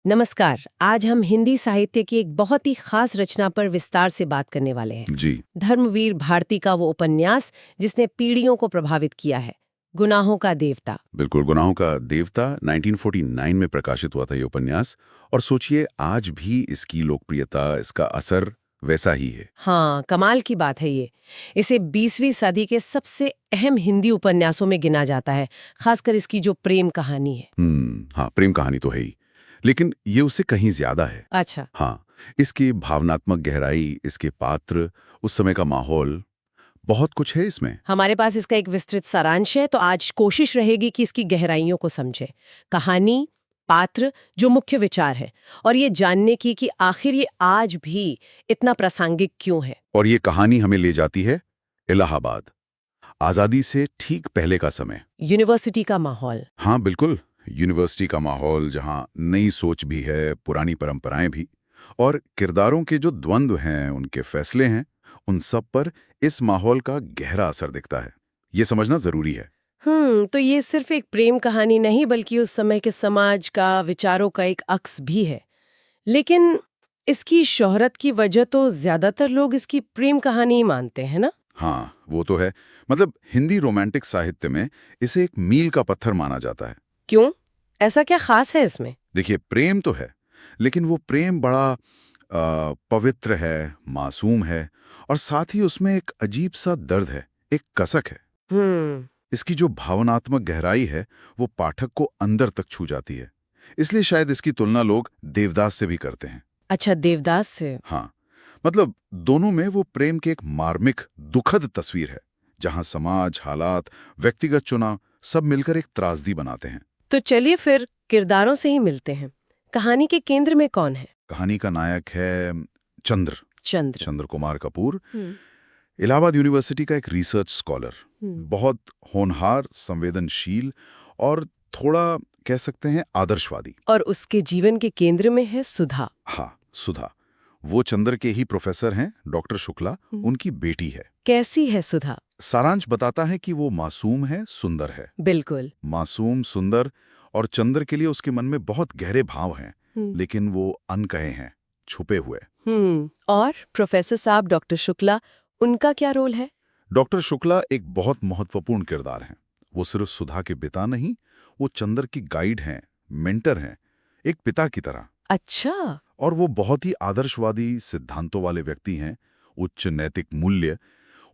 नमस्कार। आज हम हिंदी साहित्य की एक बहुत ही खास रचना पर विस्तार से बात करने वाले हैं। जी। धर्मवीर भारती का वो उपन्यास जिसने पीढ़ियों को प्रभावित किया है, गुनाहों का देवता। बिल्कुल, गुनाहों का देवता 1949 में प्रकाशित हुआ था ये उपन्यास। और सोचिए, आज भी इसकी लोकप्रियता, इसका असर वैसा ही है। हाँ, कमाल की बात है ये। इसे 20वीं सदी के सबसे अहम हिंदी उपन्यासों में गिना जाता है, खासकर इसकी जो प्रेम कहानी है। हाँ, प्रेम कहानी तो है ही, लेकिन ये उससे कहीं ज्यादा है। अच्छा। हाँ, इसकी भावनात्मक गहराई, इसके पात्र, उस समय का माहौल, बहुत कुछ है इसमें। हमारे पास इसका एक विस्तृत सारांश है, तो आज कोशिश रहेगी कि इसकी गहराइयों को समझे, कहानी, पात्र, जो मुख्य विचार है, और ये जानने की कि आखिर ये आज भी इतना प्रासंगिक क्यों है। और ये कहानी हमें ले जाती है इलाहाबाद, आजादी से ठीक पहले का समय। यूनिवर्सिटी का माहौल। हाँ बिल्कुल, यूनिवर्सिटी का माहौल जहाँ नई सोच भी है, पुरानी परंपराएं भी, और किरदारों के जो द्वंद्व हैं, उनके फैसले हैं, उन सब पर इस माहौल का गहरा असर दिखता है। ये समझना जरूरी है। तो ये सिर्फ एक प्रेम कहानी नहीं, बल्कि उस समय के समाज का, विचारों का एक अक्स भी है। लेकिन इसकी शोहरत की वजह तो ज्यादातर लोग इसकी प्रेम कहानी ही मानते हैं ना। हाँ, वो तो है। मतलब हिंदी रोमांटिक साहित्य में इसे एक मील का पत्थर माना जाता है। क्यों? ऐसा क्या खास है इसमें? देखिए, प्रेम तो है, लेकिन वो प्रेम बड़ा पवित्र है, मासूम है, और साथ ही उसमें एक अजीब सा दर्द है, एक कसक है। हम्म। इसकी जो भावनात्मक गहराई है, वो पाठक को अंदर तक छू जाती है। इसलिए शायद इसकी तुलना लोग देवदास से भी करते हैं। अच्छा, देवदास से। हाँ, मतलब दोनों में वो प्रेम की एक मार्मिक, दुखद तस्वीर है, जहां समाज, हालात, व्यक्तिगत चुनाव सब मिलकर एक त्रासदी बनाते हैं। तो चलिए फिर किरदारों से ही मिलते हैं। कहानी के केंद्र में कौन है? कहानी का नायक है चंद्र चंद्र। चंद्र कुमार कपूर। हम्म। इलाहाबाद यूनिवर्सिटी का एक रिसर्च स्कॉलर, हम्म। बहुत होनहार, संवेदनशील और थोड़ा कह सकते हैं आदर्शवादी। और उसके जीवन के केंद्र में है सुधा। हाँ, सुधा। वो चंद्र के ही प्रोफेसर हैं, डॉक्टर शुक्ला, उनकी बेटी है। कैसी है सुधा? सारांश बताता है कि वो मासूम है, सुंदर है। बिल्कुल। मासूम, सुंदर, और चंद्र के लिए उसके मन में बहुत गहरे भाव हैं, लेकिन वो अनकहे हैं, छुपे हुए। और प्रोफेसर साहब डॉक्टर शुक्ला, उनका क्या रोल है? डॉक्टर शुक्ला एक बहुत महत्वपूर्ण किरदार हैं। वो सिर्फ सुधा के पिता नहीं, वो चंद्र की गाइड हैं, मेंटर हैं, एक पिता की तरह। अच्छा। और वो बहुत ही आदर्शवादी, सिद्धांतों वाले व्यक्ति हैं, उच्च नैतिक मूल्य।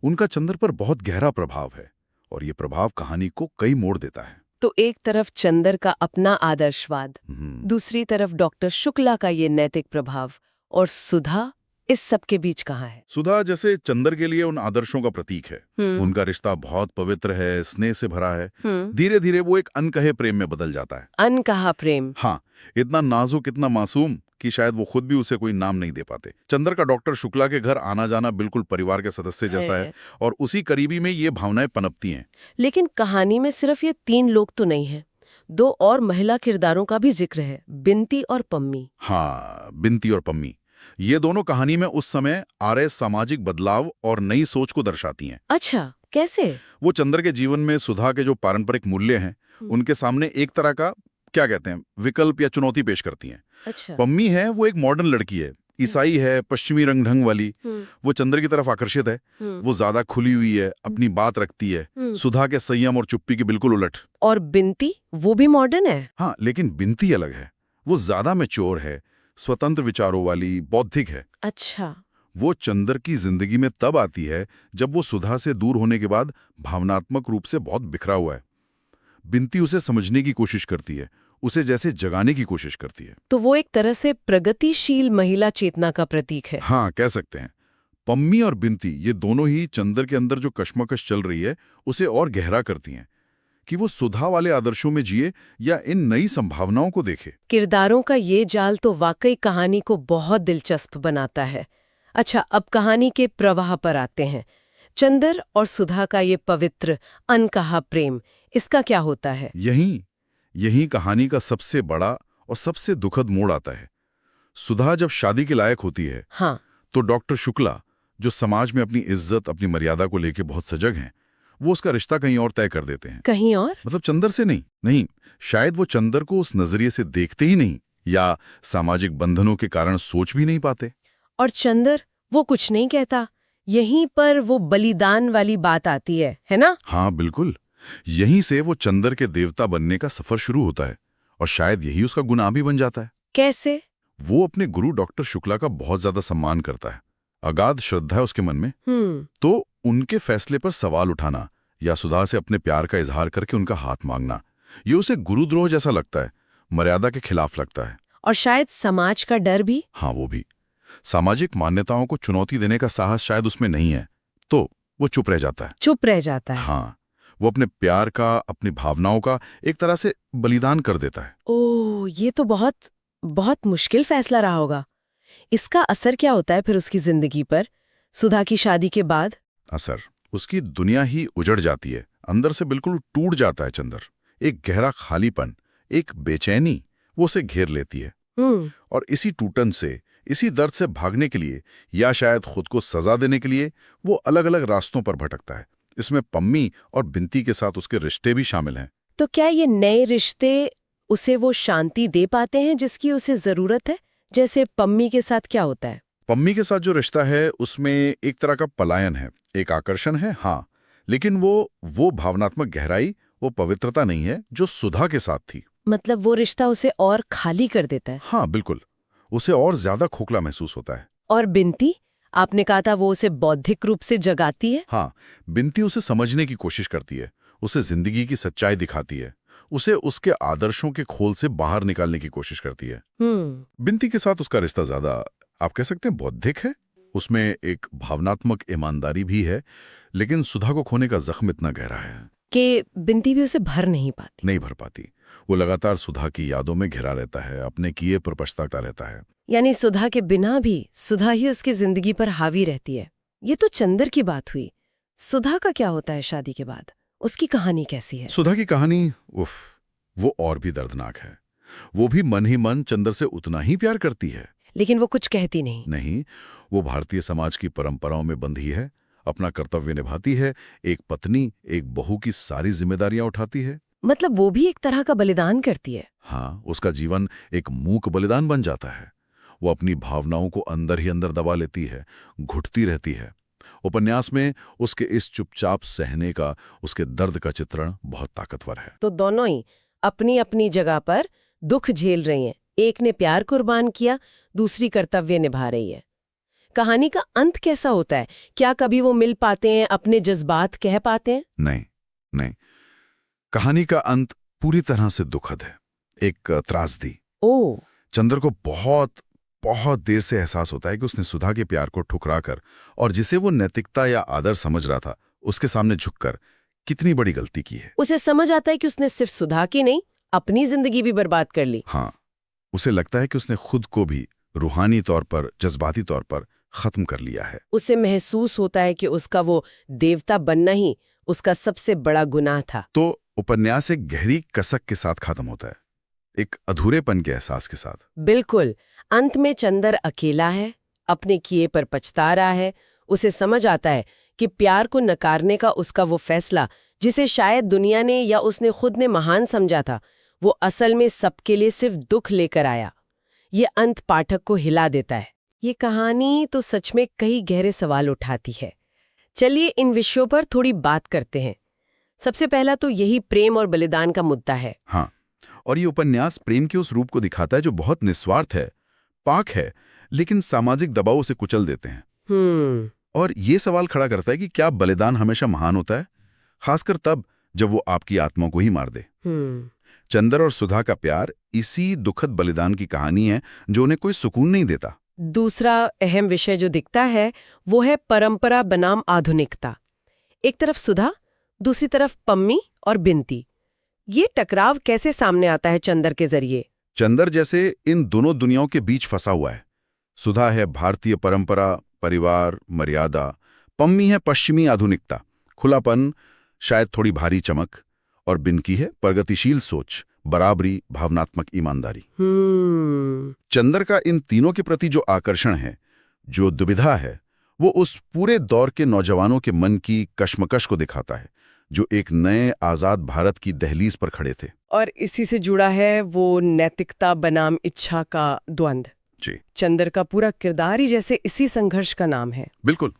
उनका चंद्र पर बहुत गहरा प्रभाव है, और ये प्रभाव कहानी को कई मोड़ देता है। तो एक तरफ चंद्र का अपना आदर्शवाद, हम्म। दूसरी तरफ डॉक्टर शुक्ला का ये नैतिक प्रभाव, और सुधा इस सब के बीच कहाँ है? सुधा जैसे चंद्र के लिए उन आदर्शों का प्रतीक है। उनका रिश्ता बहुत पवित्र है, स्नेह से भरा है। धीरे धीरे वो एक अनकहे प्रेम में बदल जाता है। अनकहा प्रेम। हाँ, इतना नाजुक, इतना मासूम कि शायद वो खुद भी उसे कोई नाम नहीं दे पाते। चंद्र का डॉक्टर शुक्ला के घर आना जाना बिल्कुल परिवार के सदस्य जैसा है, और उसी करीबी में ये भावनाएं पनपती हैं। लेकिन कहानी में सिर्फ ये 3 लोग तो नहीं हैं, 2 और महिला किरदारों का भी जिक्र है, बिंती और पम्मी। हाँ, बिंती और पम्मी, ये दोनों कहानी में उस समय आ रहे सामाजिक बदलाव और नई सोच को दर्शाती हैं। अच्छा, कैसे? वो चंद्र के जीवन में सुधा के जो पारंपरिक मूल्य हैं, उनके सामने एक तरह का, क्या कहते हैं, विकल्प या चुनौती पेश करती हैं। अच्छा। पम्मी है, वो एक मॉडर्न लड़की है, ईसाई है, पश्चिमी रंग ढंग वाली। वो चंद्र की तरफ आकर्षित है। वो ज्यादा खुली हुई है, अपनी बात रखती है। सुधा के संयम और चुप्पी के बिल्कुल उलट। और बिंती, वो भी मॉडर्न है। हाँ, लेकिन बिंती अलग है। वो ज्यादा मैच्योर है, स्वतंत्र विचारों वाली, बौद्धिक है। अच्छा। वो चंद्र की जिंदगी में तब आती है जब वो सुधा से दूर होने के बाद भावनात्मक रूप से बहुत बिखरा हुआ है। बिंती उसे समझने की कोशिश करती है, उसे जैसे जगाने की कोशिश करती है। तो वो एक तरह से प्रगतिशील महिला चेतना का प्रतीक है। हाँ, कह सकते हैं। पम्मी और बिंती, ये दोनों ही चंद्र के अंदर जो कश्मकश चल रही है उसे और गहरा करती हैं, कि वो सुधा वाले आदर्शों में जिए या इन नई संभावनाओं को देखे। किरदारों का ये जाल तो वाकई कहानी को बहुत दिलचस्प बनाता है। अच्छा, अब कहानी के प्रवाह पर आते हैं। चंद्र और सुधा का ये पवित्र अनकहा प्रेम, इसका क्या होता है? यही कहानी का सबसे बड़ा और सबसे दुखद मोड़ आता है। सुधा जब शादी के लायक होती है, हाँ, तो डॉक्टर शुक्ला, जो समाज में अपनी इज्जत, अपनी मर्यादा को लेकर बहुत सजग हैं, वो उसका रिश्ता कहीं और तय कर देते हैं। कहीं और? मतलब चंद्र से नहीं, शायद वो चंद्र को उस नजरिए से देखते ही नहीं, या सामाजिक बंधनों के कारण सोच भी नहीं पाते। और चंदर वो कुछ नहीं कहता। यहीं पर वो बलिदान वाली बात आती है ना? हाँ बिल्कुल, यहीं से वो चंदर के देवता बनने का सफर शुरू होता है और शायद यही उसका गुनाह भी बन जाता है। कैसे? वो अपने गुरु डॉक्टर शुक्ला का बहुत ज्यादा सम्मान करता है, अगाध श्रद्धा है उसके मन में। तो उनके फैसले पर सवाल उठाना या सुधा से अपने प्यार का इजहार करके उनका हाथ मांगना, ये उसे गुरुद्रोह जैसा लगता है, मर्यादा के खिलाफ लगता है। और शायद समाज का डर भी। हाँ वो भी, सामाजिक मान्यताओं को चुनौती देने का साहस शायद उसमें नहीं है, तो वो चुप रह जाता है। चुप रह जाता है। हाँ, वो अपने प्यार का, अपनी भावनाओं का एक तरह से बलिदान कर देता है। ओह, ये तो बहुत बहुत मुश्किल फैसला रहा होगा। इसका असर क्या होता है फिर उसकी जिंदगी पर, सुधा की शादी के बाद? असर, उसकी दुनिया ही उजड़ जाती है, अंदर से बिल्कुल टूट जाता है चंदर। एक गहरा खालीपन, एक बेचैनी वो उसे घेर लेती है। और इसी टूटन से, इसी दर्द से भागने के लिए या शायद खुद को सजा देने के लिए वो अलग अलग रास्तों पर भटकता है। इसमें पम्मी और बिंती के साथ उसके रिश्ते भी शामिल हैं। तो क्या ये नए रिश्ते उसे वो शांति दे पाते हैं जिसकी उसे जरूरत है? जैसे पम्मी के साथ क्या होता है? पम्मी के साथ जो रिश्ता है उसमें एक तरह का पलायन है, एक आकर्षण है, हाँ, लेकिन वो भावनात्मक गहराई, वो पवित्रता नहीं है जो सुधा के साथ थी। मतलब वो रिश्ता उसे और खाली कर देता है। हाँ बिल्कुल, उसे और ज्यादा खोखला महसूस होता है। और बिंती, आपने कहा था वो उसे बौद्धिक रूप से जगाती है। हाँ, बिंती उसे समझने की कोशिश करती है, उसे जिंदगी की सच्चाई दिखाती है, उसे उसके आदर्शों के खोल से बाहर निकालने की कोशिश करती है। बिंती के साथ उसका रिश्ता ज्यादा, आप कह सकते हैं, बौद्धिक है। उसमें एक भावनात्मक ईमानदारी भी है, लेकिन सुधा को खोने का जख्म इतना गहरा है कि बिंती भी उसे भर नहीं पाती। वो लगातार सुधा की यादों में घिरा रहता है, अपने किए पर पछताता रहता है। यानी सुधा के बिना भी सुधा ही उसकी जिंदगी पर हावी रहती है। ये तो चंदर की बात हुई। सुधा का क्या होता है शादी के बाद? उसकी कहानी कैसी है? सुधा की कहानी, उफ, वो और भी दर्दनाक है। वो भी मन ही मन चंदर से उतना ही प्यार करती है, लेकिन वो कुछ कहती नहीं। वो भारतीय समाज की परंपराओं में बंधी है, अपना कर्तव्य निभाती है, एक पत्नी, एक बहू की सारी जिम्मेदारियां उठाती है। मतलब वो भी एक तरह का बलिदान करती है। हाँ, उसका जीवन एक मूक बलिदान बन जाता है। वो अपनी भावनाओं को अंदर ही अंदर दबा लेती है, घुटती रहती है। उपन्यास में उसके इस चुपचाप सहने का, उसके दर्द का चित्रण बहुत ताकतवर है। तो दोनों ही अपनी अपनी जगह पर दुख झेल रही हैं। एक ने प्यार कुर्बान किया, दूसरी कर्तव्य निभा रही है। कहानी का अंत कैसा होता है? क्या कभी वो मिल पाते हैं, अपने जज्बात कह पाते हैं? नहीं, कहानी का अंत पूरी तरह से दुखद है, एक त्रासदी। चंद्र को बहुत बहुत देर से एहसास होता है कि उसने सुधा के प्यार को ठुकराकर और जिसे वो नैतिकता या आदर समझ रहा था, उसके सामने झुककर कितनी बड़ी गलती की है। उसे समझ आता है कि उसने सिर्फ सुधा की नहीं, अपनी जिंदगी भी बर्बाद कर ली। हाँ, उसे लगता है कि उसने खुद को भी रूहानी तौर पर, जज्बाती तौर पर खत्म कर लिया है। उसे महसूस होता है कि उसका वो देवता बनना ही उसका सबसे बड़ा गुनाह था। तो उपन्यास एक गहरी कसक के साथ खत्म होता है, एक अधूरेपन के एहसास के साथ। बिल्कुल, अंत में चंदर अकेला है, अपने किए पर पछता रहा है। उसे समझ आता है कि प्यार को नकारने का उसका वो फैसला, जिसे शायद दुनिया ने या उसने खुद ने महान समझा था, वो असल में सबके लिए सिर्फ दुख लेकर आया। ये अंत पाठक को हिला देता है। ये कहानी तो सच में कई गहरे सवाल उठाती है। चलिए इन विषयों पर थोड़ी बात करते हैं। सबसे पहला तो यही प्रेम और बलिदान का मुद्दा है। हाँ, और ये उपन्यास प्रेम के उस रूप को दिखाता है जो बहुत निस्वार्थ है, पाक है, लेकिन सामाजिक दबाव उसे कुचल देते हैं। और ये सवाल खड़ा करता है कि क्या बलिदान हमेशा महान होता है, खासकर तब जब वो आपकी आत्मा को ही मार दे। चंदर और सुधा का प्यार इसी दुखद बलिदान की कहानी है जो उन्हें कोई सुकून नहीं देता। दूसरा अहम विषय जो दिखता है वो है परंपरा बनाम आधुनिकता। एक तरफ सुधा, दूसरी तरफ पम्मी और बिंती। ये टकराव कैसे सामने आता है चंदर के जरिए? चंदर जैसे इन दोनों दुनियाओं के बीच फंसा हुआ है। सुधा है भारतीय परंपरा, परिवार, मर्यादा। पम्मी है पश्चिमी आधुनिकता, खुलापन, शायद थोड़ी भारी चमक। और बिंकी है प्रगतिशील सोच, बराबरी, भावनात्मक ईमानदारी। चंदर का इन तीनों के प्रति जो आकर्षण है, जो दुविधा है, वो उस पूरे दौर के नौजवानों के मन की कश्मकश को दिखाता है, जो एक नए आजाद भारत की दहलीज पर खड़े थे। और इसी से जुड़ा है वो नैतिकता बनाम इच्छा का द्वंद्व। जी चंदर का पूरा किरदार ही जैसे इसी संघर्ष का नाम है। बिल्कुल।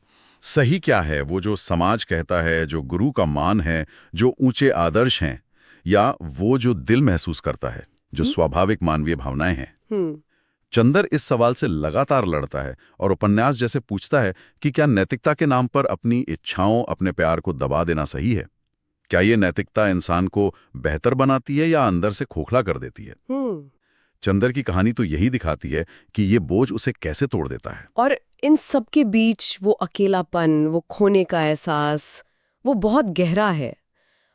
सही क्या है, वो जो समाज कहता है, जो गुरु का मान है, जो ऊंचे आदर्श हैं, या वो जो दिल महसूस करता है, जो स्वाभाविक मानवीय भावनाएं हैं। चंदर इस सवाल से लगातार लड़ता है और उपन्यास जैसे पूछता है कि क्या नैतिकता के नाम पर अपनी इच्छाओं, अपने प्यार को दबा देना सही है? क्या ये नैतिकता इंसान को बेहतर बनाती है या अंदर से खोखला कर देती है? चंदर की कहानी तो यही दिखाती है कि ये बोझ उसे कैसे तोड़ देता है। और इन सब के बीच वो अकेलापन, वो खोने का एहसास, वो बहुत गहरा है।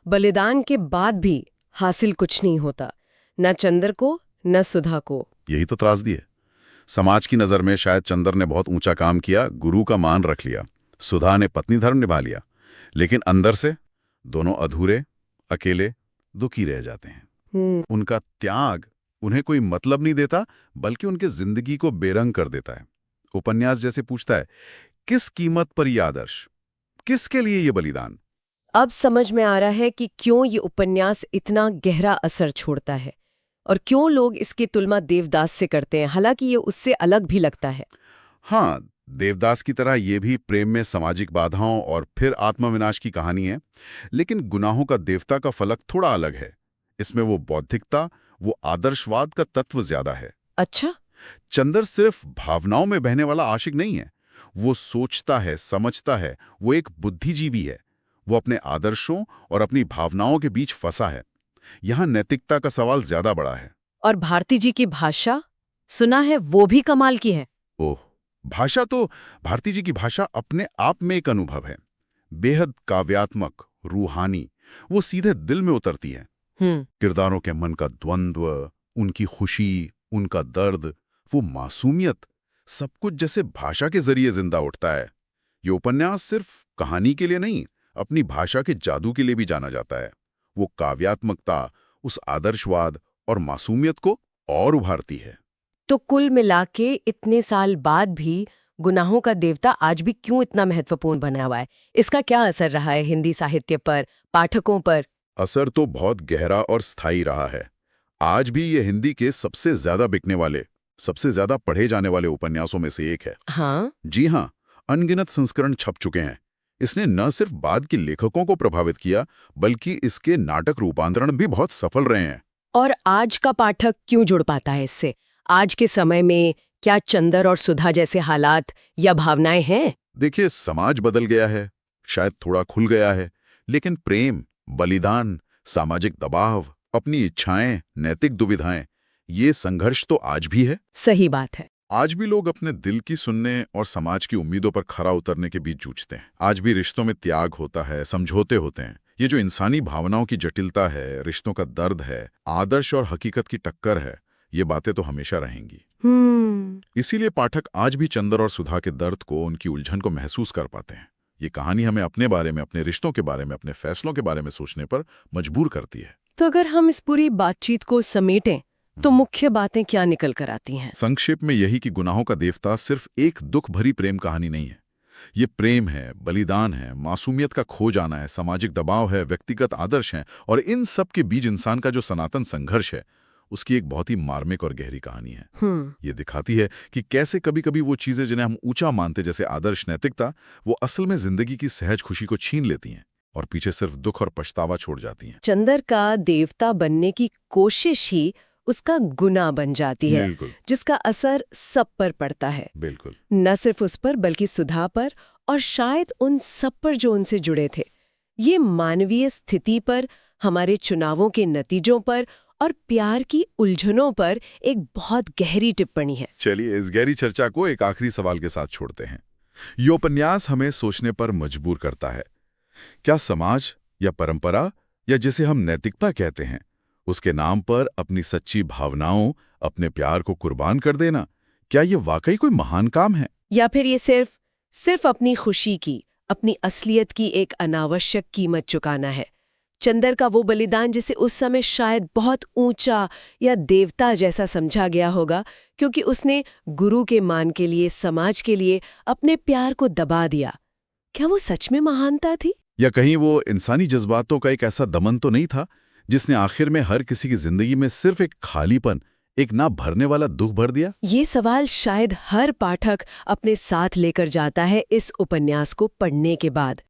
बलिदान के बाद भी हासिल कुछ नहीं होता, न चंदर को न सुधा को। यही तो त्रासदी है। समाज की नज़र में शायद चंदर ने बहुत ऊंचा काम किया, गुरु का मान रख लिया, सुधा ने पत्नी धर्म निभा लिया, लेकिन अंदर से दोनों अधूरे, अकेले, दुखी रह जाते हैं। उनका त्याग उन्हें कोई मतलब नहीं देता, बल्कि उनके जिंदगी को बेरंग कर देता है। उपन्यास जैसे पूछता है, किस कीमत पर ये आदर्श, किसके लिए ये बलिदान? अब समझ में आ रहा है कि क्यों ये उपन्यास इतना गहरा असर छोड़ता है और क्यों लोग इसकी तुलना देवदास से करते हैं, हालांकि ये उससे अलग भी लगता है। हाँ, देवदास की तरह ये भी प्रेम में सामाजिक बाधाओं और फिर आत्मविनाश की कहानी है, लेकिन गुनाहों का देवता का फलक थोड़ा अलग है। इसमें वो बौद्धिकता, वो आदर्शवाद का तत्व ज्यादा है। अच्छा। चंदर सिर्फ भावनाओं में बहने वाला आशिक नहीं है, वो सोचता है, समझता है, वो एक बुद्धिजीवी है। वो अपने आदर्शों और अपनी भावनाओं के बीच फंसा है। यहां नैतिकता का सवाल ज्यादा बड़ा है। और भारती जी की भाषा, सुना है वो भी कमाल की है। ओह, भाषा तो भारती जी की भाषा अपने आप में एक अनुभव है, बेहद काव्यात्मक, रूहानी। वो सीधे दिल में उतरती है। किरदारों के मन का द्वंद्व, उनकी खुशी, उनका दर्द, वो मासूमियत, सब कुछ जैसे भाषा के जरिए जिंदा उठता है। ये उपन्यास सिर्फ कहानी के लिए नहीं, अपनी भाषा के जादू के लिए भी जाना जाता है। वो काव्यात्मकता, उस आदर्शवाद और मासूमियत को और उभारती है। तो कुल मिलाके इतने साल बाद भी गुनाहों का देवता आज भी क्यों इतना महत्वपूर्ण बना हुआ है? इसका क्या असर रहा है हिंदी साहित्य पर, पाठकों पर? असर तो बहुत गहरा और स्थायी रहा है। आज भी ये हिंदी के सबसे ज्यादा बिकने वाले, सबसे ज्यादा पढ़े जाने वाले उपन्यासों में से एक है। हाँ? जी हाँ, अनगिनत संस्करण छप चुके हैं। इसने न सिर्फ बाद के लेखकों को प्रभावित किया, बल्कि इसके नाटक रूपांतरण भी बहुत सफल रहे हैं। और आज का पाठक क्यों जुड़ पाता है इससे? आज के समय में क्या चंदर और सुधा जैसे हालात या भावनाएं हैं? देखिए, समाज बदल गया है, शायद थोड़ा खुल गया है, लेकिन प्रेम, बलिदान, सामाजिक दबाव, अपनी इच्छाएं, नैतिक दुविधाएं, ये संघर्ष तो आज भी है। सही बात है। आज भी लोग अपने दिल की सुनने और समाज की उम्मीदों पर खरा उतरने के बीच जूझते हैं। आज भी रिश्तों में त्याग होता है, समझौते होते हैं। ये जो इंसानी भावनाओं की जटिलता है, रिश्तों का दर्द है, आदर्श और हकीकत की टक्कर है, ये बातें तो हमेशा रहेंगी। इसीलिए पाठक आज भी चंदर और सुधा के दर्द को, उनकी उलझन को महसूस कर पाते हैं। ये कहानी हमें अपने बारे में, अपने रिश्तों के बारे में, अपने फैसलों के बारे में सोचने पर मजबूर करती है। तो अगर हम इस पूरी बातचीत को समेटें तो मुख्य बातें क्या निकल कर आती हैं? संक्षेप में यही कि गुनाहों का देवता सिर्फ एक दुख भरी प्रेम कहानी नहीं है। ये प्रेम है, बलिदान है, मासूमियत का खो जाना है, सामाजिक दबाव है, व्यक्तिगत आदर्श है, और इन सब के बीच इंसान का जो सनातन संघर्ष है, उसकी एक बहुत ही मार्मिक और गहरी कहानी है। ये दिखाती है कि कैसे कभी-कभी वो चीजें जिन्हें हम ऊंचा मानते, जैसे आदर्श, नैतिकता, वो असल में जिंदगी की सहज खुशी को छीन लेती हैं और पीछे सिर्फ दुख और पछतावा छोड़ जाती हैं। चंदर का देवता बनने की कोशिश ही उसका गुनाह बन जाती है, जिसका असर सब पर पड़ता है। बिल्कुल। न सिर्फ उस पर, बल्कि सुधा पर और शायद उन सब पर जो उनसे जुड़े थे। ये मानवीय स्थिति पर, हमारे चुनावों के नतीजों पर और प्यार की उलझनों पर एक बहुत गहरी टिप्पणी है। चलिए इस गहरी चर्चा को एक आखिरी सवाल के साथ छोड़ते हैं। ये उपन्यास हमें सोचने पर मजबूर करता है। क्या समाज या परंपरा, या जिसे हम नैतिकता कहते हैं, उसके नाम पर अपनी सच्ची भावनाओं, अपने प्यार को कुर्बान कर देना, क्या ये वाकई कोई महान काम है? या फिर ये सिर्फ अपनी खुशी की, अपनी असलियत की एक अनावश्यक कीमत चुकाना है? चंदर का वो बलिदान जिसे उस समय शायद बहुत ऊंचा या देवता जैसा समझा गया होगा, क्योंकि उसने गुरु के मान के लिए, समाज के लिए अपने प्यार को दबा दिया, क्या वो सच में महानता थी? या कहीं वो इंसानी जज्बातों का एक ऐसा दमन तो नहीं था जिसने आखिर में हर किसी की जिंदगी में सिर्फ एक खालीपन, एक ना भरने वाला दुख भर दिया? ये सवाल शायद हर पाठक अपने साथ लेकर जाता है इस उपन्यास को पढ़ने के बाद।